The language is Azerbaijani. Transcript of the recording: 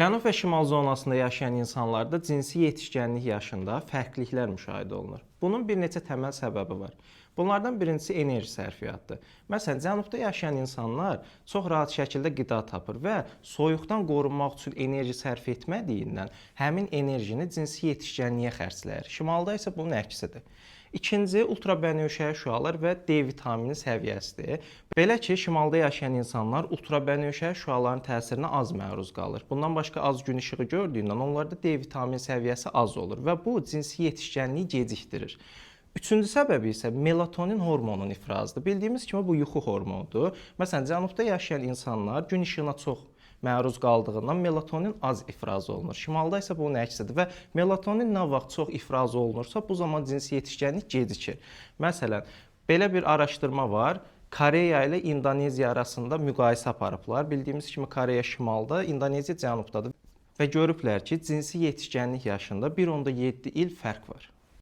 Cənub və şimal zonasında yaşayan insanlarda cinsi yetişkənlik yaşında fərqliliklər müşahidə olunur. Bunun bir neçə təməl səbəbi var. Bunlardan birincisi enerji sərfiyyatdır. Məsələn, cənubda yaşayan insanlar çox rahat şəkildə qida tapır və soyuqdan qorunmaq üçün enerji sərf etmədiyindən həmin enerjini cinsi yetişkənliyə xərcləyir. Şimalda isə bunun əksidir. İkinci, ultrabənövşəyi şüalar və D vitamini səviyyəsidir. Belə ki, şimalda yaşayan insanlar ultrabənövşəyi şüaların təsirinə az məruz qalır. Bundan başqa az gün işığı gördüyündən onlarda D vitamini səviyyəsi az olur və bu cinsi yetişkənliyi gecikdirir. Üçüncü səbəbi isə melatonin hormonunun ifrazıdır. Bildiyimiz kimi bu yuxu hormonudur. Məsələn, cənubda yaşayan insanlar gün işığına çox məruz qaldığından melatonin az ifraz olunur. Şimalda isə bunun əksidir və melatonin nə vaxt çox ifraz olunursa, bu zaman cinsi yetişkənlik gecikir. Məsələn, belə bir araşdırma var. Koreya ilə İndoneziya arasında müqayisə aparıblar. Bildiyimiz kimi Koreya şimalda, İndoneziya cənubdadır və görüblər ki, cinsi yetişkənlik yaşında 1,7 il fərq var.